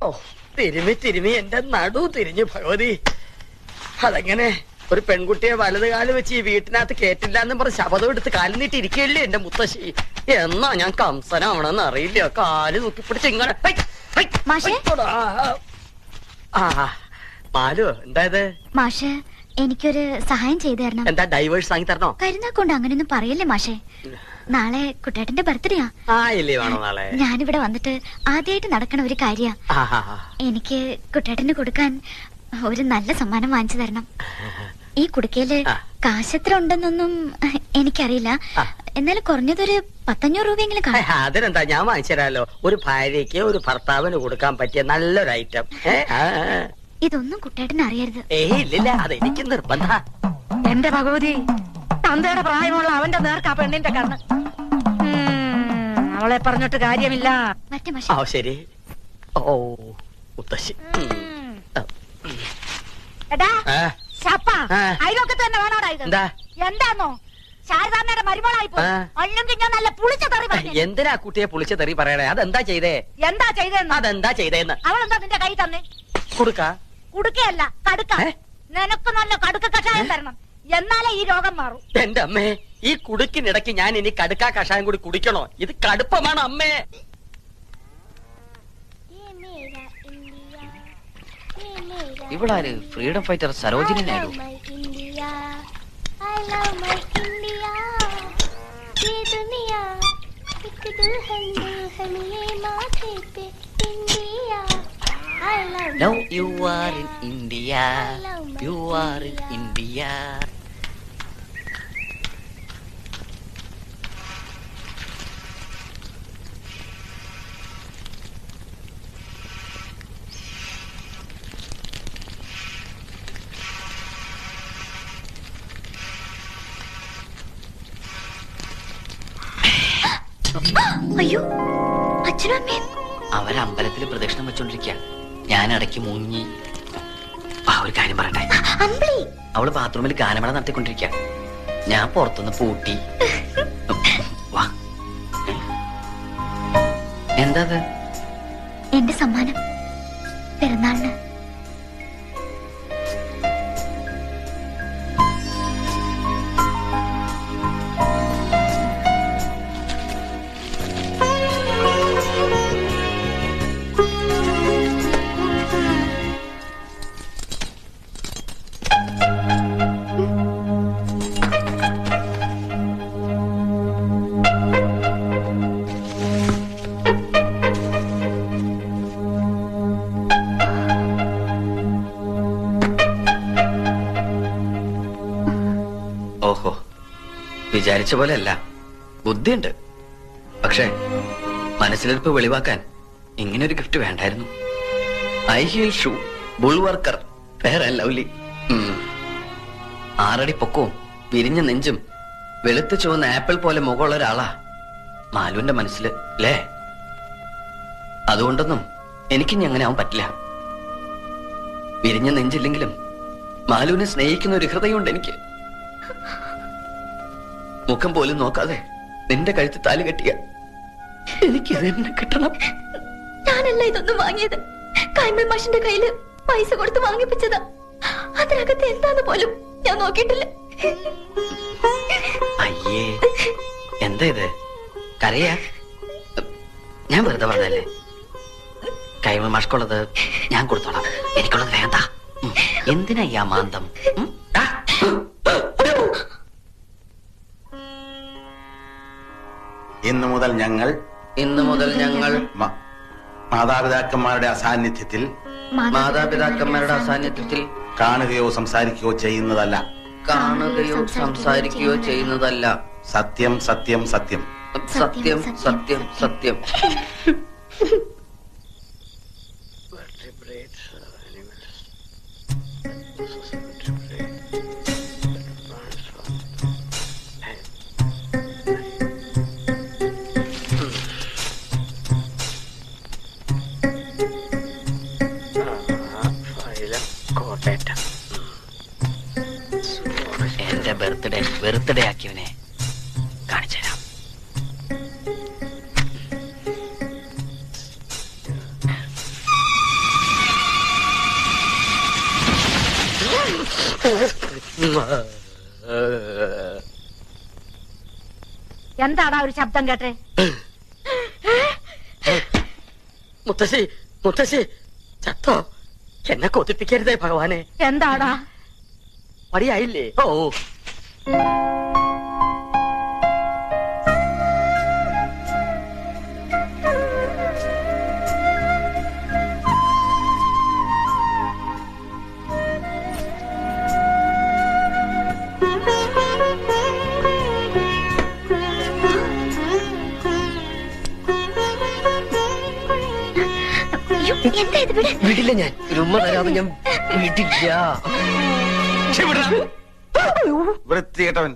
ഓ, തിരുമി തിരുമി എന്റെ നടു തിരിഞ്ഞു ഭഗവതി. അതെങ്ങനെ ഒരു പെൺകുട്ടിയെ വലത് കാല് വെച്ച് ഈ വീട്ടിനകത്ത് കേട്ടില്ല എന്ന് പറഞ്ഞ് ശപഥം എടുത്ത് കാലിൽ നീട്ടി ഇരിക്കുകയല്ലേ എന്റെ മുത്തശ്ശി. എന്നാ ഞാൻ കംസനാവണമെന്ന് അറിയില്ല. കാല് നോക്കിപ്പിടിച്ച് ഇങ്ങനെ മാലു. എന്തായത് മാഷ്? എനിക്കൊരു സഹായം ചെയ്തു തരണം. എന്താ ഡൈവേഴ്സ് വാങ്ങി തരണോ? കരുനാക്കൊണ്ട് അങ്ങനെയൊന്നും പറയല്ലേ മാഷേ. നാളെ കുട്ടേട്ടന്റെ ബർത്ത്ഡേയാ. നാളെ ഞാനിവിടെ വന്നിട്ട് ആദ്യമായിട്ട് നടക്കണ ഒരു കാര്യ. എനിക്ക് കുട്ടേട്ടന് കൊടുക്കാൻ ഒരു നല്ല സമ്മാനം വാങ്ങിച്ചു തരണം. ഈ കുടുക്കയില് കാശെത്ര ഉണ്ടെന്നൊന്നും എനിക്കറിയില്ല. എന്നാലും കുറഞ്ഞതൊരു 500 രൂപയെങ്കിലും കാണും. അതിനെന്താ, ഞാൻ വാങ്ങിച്ചു തരാലോ. ഒരു ഭാര്യയ്ക്ക് ഒരു ഭർത്താവിന് കൊടുക്കാൻ പറ്റിയ നല്ലൊരു ഐറ്റം. ഇതൊന്നും കുട്ടേട്ടന് അറിയരുത്. ഇല്ലില്ല, അതെനിക്ക് നിർബന്ധ. എന്റെ ഭഗവതി, തന്തയുടെ പ്രായമുള്ള അവന്റെ നേർക്കാ പെണ്ണിന്റെ കണ്ണ്. അവളെ പറഞ്ഞിട്ട് കാര്യമില്ല. ശരി. ഓ മുത്തശ്ശി. അയലൊക്കെ തന്നെ വേണോടാ ഇത്? എന്താന്നോ ശാരദാമ്മയുടെ മരുമോളായി പോയി. അല്ലെങ്കിൽ ഞാൻ നല്ല പുളിച്ച തെറി പറഞ്ഞു. എന്തിനാ കുട്ടിയെ പുളിച്ച തെറി പറയണേ? അതെന്താ ചെയ്തേ? എന്താ ചെയ്തേന്ന്? അതെന്താ ചെയ്തേന്ന്? അവളെന്താ നിന്റെ കൈ തന്നെ? കുടുക്കയല്ല, കടുക്ക. നിനക്ക് നല്ല കടുക്ക കഷായം തരണം, എന്നാലേ ഈ രോഗം മാറും. എന്റെ അമ്മേ, ഈ കുടുക്കിനിടയ്ക്ക് ഞാൻ ഇനി കടുക്ക കഷായം കൂടി കുടിക്കണോ? ഇത് കടുപ്പമാണ് അമ്മേ. ഇവളാര്? Freedom fighter Sarojini Naidu. Now you are in India, you are in India. അയ്യോ, അച്ഛനും അമ്മയും അവരമ്പലത്തിൽ പ്രദക്ഷിണം വെച്ചോണ്ടിരിക്കുക. ഞാൻ ഇടയ്ക്ക് മുങ്ങി. ഒരു കാര്യം പറയട്ടെ. അവള് ബാത്റൂമിൽ ഗാനമേള നടത്തിക്കൊണ്ടിരിക്കുക. ഞാൻ പുറത്തുനിന്ന് പൂട്ടി. വാ. എന്താ എന്റെ സമ്മാനം പിറന്നാളിന്. ഓഹോ, വിചാരിച്ച പോലെ അല്ല. ബുദ്ധിയുണ്ട്. പക്ഷേ മനസ്സിലിരിപ്പ് വെളിവാക്കാൻ ഇങ്ങനൊരു ഗിഫ്റ്റ് വേണ്ടായിരുന്നു. High heel shoe, Bullworker, Fair and Lovely. 6 അടി പൊക്കവും വിരിഞ്ഞ നെഞ്ചും വെളുത്ത് ചുവന്ന ആപ്പിൾ പോലെ മുഖമുള്ള ഒരാളാ മാലുവിന്റെ മനസ്സില്, അല്ലേ? അതുകൊണ്ടൊന്നും എനിക്കിനി അങ്ങനെ ആവാൻ പറ്റില്ല. വിരിഞ്ഞ നെഞ്ചില്ലെങ്കിലും മാലുവിനെ സ്നേഹിക്കുന്ന ഒരു ഹൃദയമുണ്ട് എനിക്ക്. മുഖം പോലും നോക്കാതെ നിന്റെ കഴുത്ത് താലി കെട്ടിയ എനിക്ക് ഇതെന്നെ കിട്ടണം. ഞാനല്ല ഇതൊന്നും വാങ്ങിയത്. കൈമൾ മാഷിന്റെ കയ്യില് പൈസ കൊടുത്ത് വാങ്ങിപ്പിച്ചതാ. അതിനകത്ത് എന്താന്ന് പോലും ഞാൻ നോക്കിയിട്ടില്ല. അയ്യേ, എന്താ ഇത്? കരയാ? ഞാൻ വെറുതെ പറഞ്ഞല്ലേ. കൈമൾ മാഷ്കുള്ളത് ഞാൻ കൊടുത്തോളാം. എനിക്കുള്ളത് വേണ്ട. എന്തിനാ ഈ മാന്തം? ഇന്നു മുതൽ ഞങ്ങൾ മാതാപിതാക്കന്മാരുടെ അസാന്നിധ്യത്തിൽ കാണുകയോ സംസാരിക്കുകയോ ചെയ്യുന്നതല്ല. സത്യം സത്യം സത്യം സത്യം സത്യം സത്യം. എന്റെ ബർത്ത്ഡേ ആക്കിയവനെ കാണിച്ചു തരാം. എന്താടാ ഒരു ശബ്ദം കേട്ടെ? മുത്തശ്ശി മുത്തശ്ശി ചത്തോ? എന്നെ കൊതിപ്പിക്കരുതേ ഭഗവാനെ. എന്താടാ? മടിയായില്ലേ? ഓ എന്താ ഇത്? വിട്. വീട്ടില്ല, ഞാൻ ഒരു ഉമ്മ തരാതെ ഞാൻ വീട്ടില്ല. വൃത്തികെട്ടവൻ.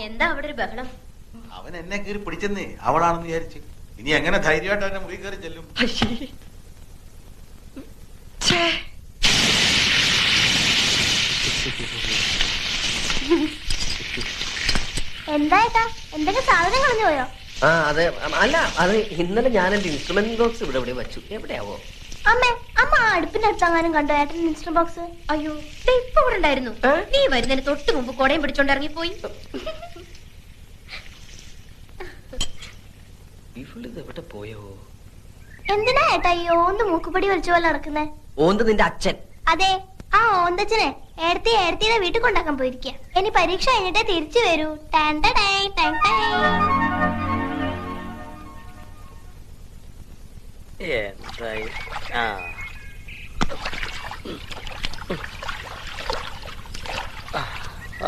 എന്താ അവിടെ ഒരു ബഹളം? അവൻ എന്നെ കയറി പിടിച്ചെന്നേ, അവളാണെന്ന് വിചാരിച്ച്. ഇനി എങ്ങനെ ധൈര്യമായിട്ട് അവന്റെ മുറി കയറി ചെല്ലും? എന്താ എന്തൊക്കെ സാധനം കളഞ്ഞു പോയോ? ആ അതെ, അല്ല അത് ഇന്നലെ ഞാൻ എന്റെ ഇൻസ്ട്രുമെന്റ് ബോക്സ് ഇവിടെ വെച്ചു. എവിടെയാവോ? അമ്മ അടുപ്പിന്റെ അടുത്തെങ്ങാനും കണ്ടോ ഏട്ടൻ ഇൻസ്ട്രുമെന്റ് ബോക്സ്? അയ്യോ ഇപ്പൊ ഇവിടെ ഉണ്ടായിരുന്നു. നീ വരുന്നതിന് തൊട്ട് മുമ്പ് കൊടയും പിടിച്ചോണ്ട് ഇറങ്ങിപ്പോയി. എവിടെ പോയോ? എന്തിനാ ഏട്ടാ ഈ ഓന്ത് മൂക്കുപടി വലിച്ച പോലെ നടക്കുന്നേ? ഓന്ത് നിന്റെ അച്ഛൻ. അതെ, ആ ഓന്തച്ഛനെ ഏടത്തിയുടെ വീട്ടിൽ കൊണ്ടാക്കാൻ പോയിരിക്കുക. ഇനി പരീക്ഷ കഴിഞ്ഞിട്ടേ തിരിച്ചു വരൂ. എന്തായി?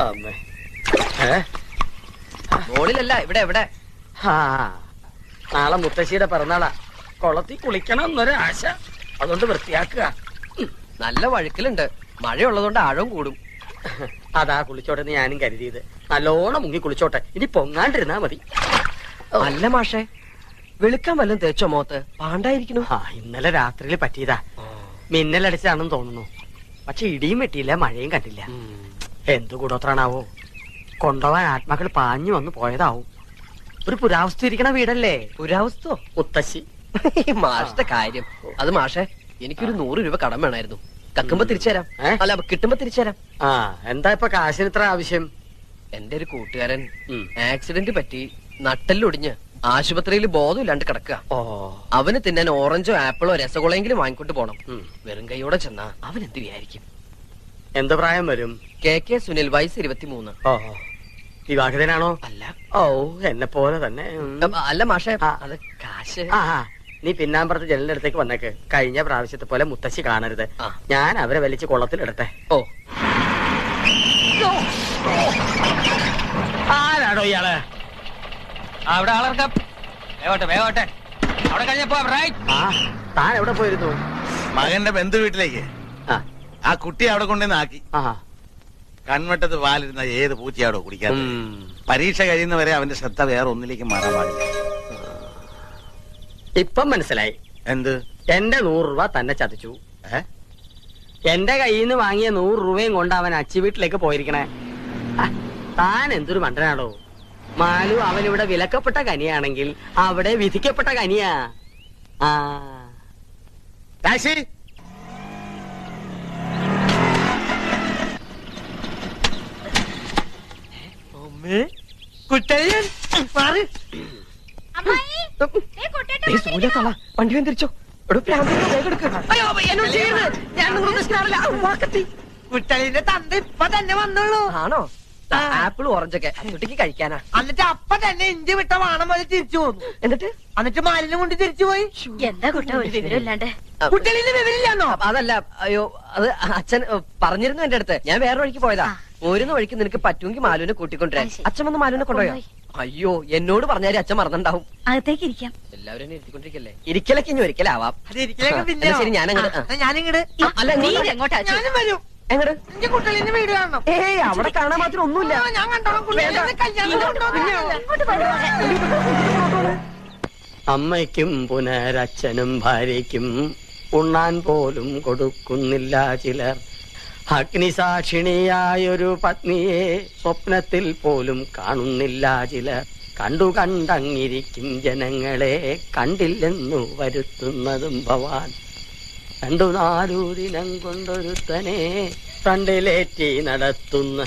അമ്മേ. മോളിലല്ല, ഇവിടെ എവിടെ? നാളെ മുത്തശ്ശിയുടെ പിറന്നാളാ. കുളത്തിൽ കുളിക്കണം എന്നൊരു ആശ. അതുകൊണ്ട് വൃത്തിയാക്കുക. നല്ല വഴുക്കലുണ്ട്. മഴയുള്ളതുകൊണ്ട് ആഴവും കൂടും. അതാ കുളിച്ചോട്ടെ എന്ന് ഞാനും കരുതിയത്. നല്ലോണം മുങ്ങി കുളിച്ചോട്ടെ, ഇനി പൊങ്ങാണ്ടിരുന്നാ മതി. അല്ല മാഷേ, വെളുക്കാൻ വല്ലതും തേച്ചോ മോത്ത്? പാണ്ടായിരിക്കണു. ഇന്നലെ രാത്രിയിൽ പറ്റിയതാ. മിന്നലടിച്ചാണെന്ന് തോന്നുന്നു. പക്ഷെ ഇടിയും വെട്ടിയില്ല, മഴയും കണ്ടില്ല. എന്തു കൂടോത്രാണാവോ? കൊണ്ടുപോവാൻ ആത്മാക്കൾ പാഞ്ഞു വന്ന് പോയതാവും. ഒരു പുരാവസ്തു ഇരിക്കണ വീടല്ലേ? പുരാവസ്തു? മുത്തശ്ശി. മാഷിന്റെ കാര്യം. അത് മാഷേ, എനിക്കൊരു 100 രൂപ കടം വേണമായിരുന്നു. കക്കുമ്പോ തിരിച്ചുതരാം. അല്ല, കിട്ടുമ്പോ തിരിച്ചുതരാം. എന്താ ഇപ്പൊ കാശിന് ഇത്ര ആവശ്യം? എന്റെ ഒരു കൂട്ടുകാരൻ ആക്സിഡന്റ് പറ്റി നട്ടെല്ലൊടിഞ്ഞ് ആശുപത്രിയിൽ ബോധമില്ലാണ്ട് കിടക്കുക. അവന് തിന്നാൻ ഓറഞ്ചോ ആപ്പിളോ രസഗുളയെങ്കിലും വാങ്ങിക്കൊണ്ട് പോണം. വെറും കൈയോടെ ചെന്നാ അവൻ എന്ത് വിചാരിക്കും? എന്ത് പ്രായം വരും? KK സുനിൽ, വയസ്സ് 23. വിവാഹിതനാണോ? അല്ല. ഓ, എന്നെ പോലെ തന്നെ. അല്ല മാഷേ, അത് കാശ്. നീ പിന്നാമ്പറത്ത് ജനലിന്റെ അടുത്തേക്ക് വന്നേക്ക്. കഴിഞ്ഞ പ്രാവശ്യത്തെ പോലെ മുത്തശ്ശി കാണരുത്. ഞാൻ അവരെ വലിച്ച് കുളത്തിലിടട്ടെ. ഓ, ആരാടോ ഇയാള്? അവിടെ ആളർക്കാം. വേഗോട്ടെ അവിടെ കഴിഞ്ഞപ്പോ താൻ എവിടെ പോയിരുന്നു? മകന്റെ ബന്ധു വീട്ടിലേക്ക്. ആ കുട്ടി അവിടെ കൊണ്ടുവന്ന് ആക്കി. കൺവെട്ടത്ത് പാലിരുന്ന ഏത് പൂച്ചയാടോ കുടിക്കാൻ? പരീക്ഷ കഴിയുന്നവരെ അവന്റെ ശ്രദ്ധ വേറെ ഒന്നിലേക്ക് മാറാൻ പാടില്ല. ഇപ്പം മനസ്സിലായി. എന്ത്? എന്റെ 100 രൂപ തന്നെ ചതിച്ചു. എന്റെ കയ്യിൽ നിന്ന് വാങ്ങിയ 100 രൂപയും കൊണ്ട് അവൻ അച്ചി വീട്ടിലേക്ക് പോയിരിക്കണേ. താൻ എന്തൊരു മണ്ടനാടോ. മാലു അവനിവിടെ വിലക്കപ്പെട്ട കനിയാണെങ്കിൽ അവിടെ വിധിക്കപ്പെട്ട കനിയാ. ടാക്സി. കുട്ടയ്യൻ വണ്ടി തിരിച്ചോ. കുട്ടലിന്റെ തന്ത ഇപ്പൊ തന്നെ വന്നുള്ളൂ. ആണോ? ആപ്പിൾ ഓറഞ്ചൊക്കെ കുട്ടിക്ക് കഴിക്കാനാ. എന്നിട്ട് അപ്പൊ തന്നെ ഇഞ്ചി വിട്ട വാണം പോലെ തിരിച്ചു പോന്നു. എന്നിട്ട് മാലിന്യം കൊണ്ട് തിരിച്ചു പോയി. എന്താ കുട്ട ഒരു വിവരമില്ലാണ്ട്? കുട്ടലിന്റെ വിവരില്ലാന്നോ? അതല്ല, അയ്യോ, അത് അച്ഛൻ പറഞ്ഞിരുന്നു എന്റെ അടുത്ത്. ഞാൻ വേറെ വഴിക്ക് പോയതാ. പോരുന്ന വഴിക്ക് നിനക്ക് പറ്റുമെങ്കിൽ മാലുവിനെ കൂട്ടിക്കൊണ്ടുവരാൻ. അച്ഛൻ വന്ന് മാലുവിനെ കൊണ്ടുപോയോ? അയ്യോ, എന്നോട് പറഞ്ഞാൽ അച്ഛൻ മറന്നുണ്ടാവും. അകത്തേക്ക് ഇരിക്കാം. എല്ലാവരും എന്നെ ഇരുത്തിക്കൊണ്ടിരിക്കല്ലേ? ഇരിക്കലൊക്കെ ഇനി ഒരിക്കലാവാം. ശരി, ഞാനിങ്ങട്. അല്ല, നീ എങ്ങോട്ടാ? ഞാനും വരും. എങ്ങട്? എനിക്ക് കുട്ടലിന്റെ വീട് കാണണം. അവിടെ കാണാൻ മാത്രം ഒന്നുമില്ല. ഞാൻ കണ്ടോളാം. അമ്മയ്ക്കും പുനരച്ഛനും ഭാര്യയ്ക്കും ഉണ്ണാൻ പോലും കൊടുക്കുന്നില്ല ചിലർ. അഗ്നിസാക്ഷിണിയായൊരു പത്നിയെ സ്വപ്നത്തിൽ പോലും കാണുന്നില്ല ചിലർ. കണ്ടങ്ങിരിക്കും ജനങ്ങളെ കണ്ടില്ലെന്നു വരുത്തുന്നതും ഭവാൻ. 2-4 ദിനം കൊണ്ടൊരുത്തനെ ഫ്രണ്ടിലേറ്റി നടത്തുന്ന.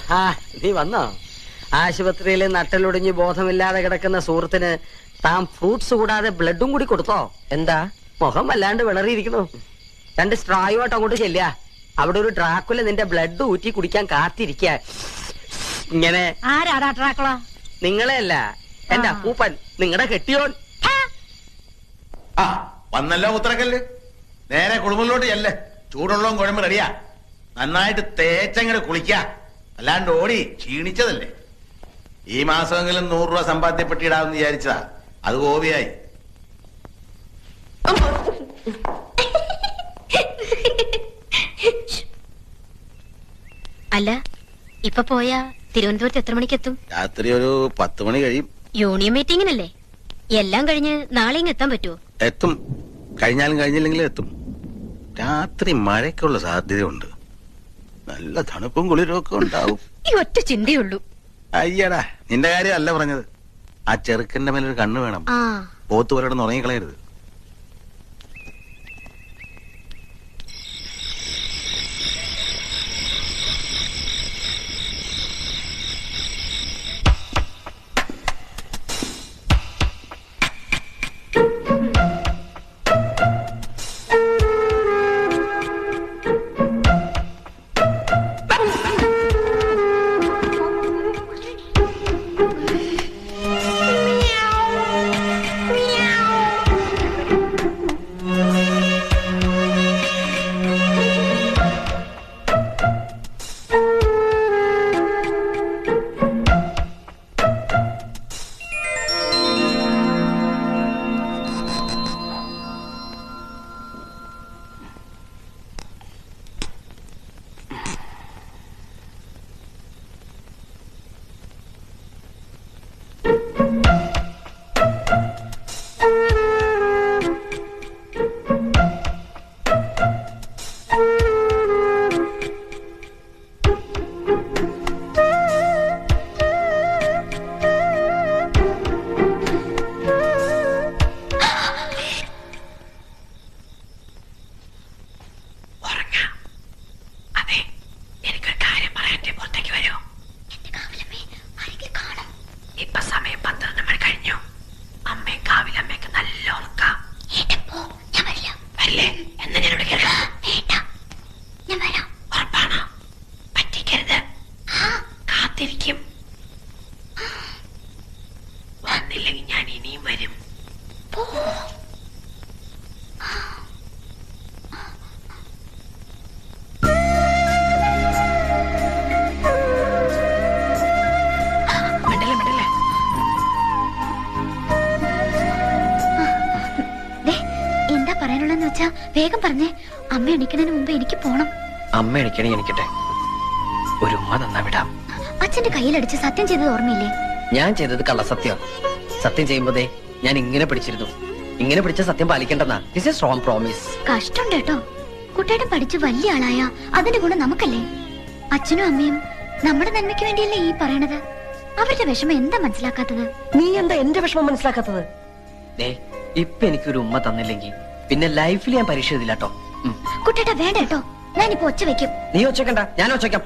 നീ വന്നോ? ആശുപത്രിയിൽ നട്ടലൊടിഞ്ഞ് ബോധമില്ലാതെ കിടക്കുന്ന സുഹൃത്തിന് താൻ ഫ്രൂട്ട്സ് കൂടാതെ ബ്ലഡും കൂടി കൊടുത്തോ? എന്താ മുഖം വല്ലാണ്ട് വിളറിയിരിക്കുന്നു. 2 സ്ട്രായുമായിട്ട് അങ്ങോട്ട് ചെല്ലുക. അവിടെ ഒരു ഡ്രാക്കുല നിന്റെ ബ്ലഡ് ഊറ്റി കുടിക്കാൻ കാത്തിരിക്ക. ഇങ്ങനെ ആരാടാ ട്രാക്കുള? നിങ്ങളെ അല്ല, എന്റെ അപ്പൂപ്പൻ, നിങ്ങളുടെ കെട്ടിയോൻ. ആ വന്നല്ലോ ഉത്തരക്കല്ല്. നേരെ കുളിമുറിലോട്ട് ചെല്ല്. ചൂടുള്ളതും കുഴമ്പ് റെഡിയാ. നന്നായിട്ട് തേച്ചങ്ങട് കുളിക്ക. അല്ലാണ്ട് ഓടി ക്ഷീണിച്ചതല്ലേ. ഈ മാസമെങ്കിലും 100 രൂപ സമ്പാദ്യപ്പെട്ടിടാമെന്ന് വിചാരിച്ചതാ. അത് ഗോപിയായി. അല്ല, ഇപ്പൊ പോയാ തിരുവനന്തപുരത്ത് എത്ര മണിക്കെത്തും? രാത്രി ഒരു 10 മണി കഴിയും. യൂണിയൻ മീറ്റിംഗിനല്ലേ? എല്ലാം കഴിഞ്ഞ് നാളെ ഇങ്ങ് എത്താൻ പറ്റുമോ? എത്തും. കഴിഞ്ഞാലും കഴിഞ്ഞില്ലെങ്കിലും എത്തും. രാത്രി മഴയ്ക്കുള്ള സാധ്യതയുണ്ട്. നല്ല തണുപ്പും കുളിരും ഒക്കെ ഉണ്ടാവും. ഈ ഒറ്റ ചിന്തയുള്ളൂ. അയ്യടാ, നിന്റെ കാര്യം അല്ല പറഞ്ഞത്. ആ ചെറുക്കന്റെ മേലൊരു കണ്ണ് വേണം. ആ പോത്ത് പോലെവിടെ ഉറങ്ങിക്കളയരുത്. വേഗം പറഞ്ഞേ. അമ്മ എണിക്കുന്നതിന് മുമ്പ് എനിക്ക് പോണം. അമ്മ എണിക്കണേ എനിക്കട്ടെ. ഒരു ഉമ്മ തന്നാ വിടാം. അച്ഛന്റെ കയ്യിലടിച്ച് സത്യം ചെയ്തത് ഓർമ്മയില്ലേ? ഞാൻ ചെയ്തത് കള്ളസത്യം. സത്യം ചെയ്യുമ്പോഴേ ഞാൻ ഇങ്ങനെ പിടിച്ചിരുന്നു. ഇങ്ങനെ പിടിച്ച സത്യം പാലിക്കേണ്ടെന്നാ. This is strong promise. കഷ്ടം കേട്ടോ. കുട്ടിയുടെ പഠിച്ച് വലിയ ആളായ അതിന്റെ ഗുണം നമുക്കല്ലേ? അച്ഛനും അമ്മയും നമ്മുടെ നന്മയ്ക്ക് വേണ്ടിയല്ലേ ഈ പറയണത്. അവരുടെ വിഷമം എന്താ മനസ്സിലാക്കാത്തത്? നീ എന്താ എന്റെ വിഷമം മനസ്സിലാക്കാത്തത്? ഇപ്പൊ എനിക്കൊരു ഉമ്മ തന്നില്ലെങ്കിൽ പിന്നെ ലൈഫിൽ ഞാൻ പരീക്ഷ എഴുതില്ല കേട്ടോ. കുട്ടിയുടെ വേണ്ട കേട്ടോ. ഞാനിപ്പോ ഒച്ച വെക്കും. നീ ഒച്ചക്കണ്ട, ഞാൻ ഒച്ചയ്ക്കാം.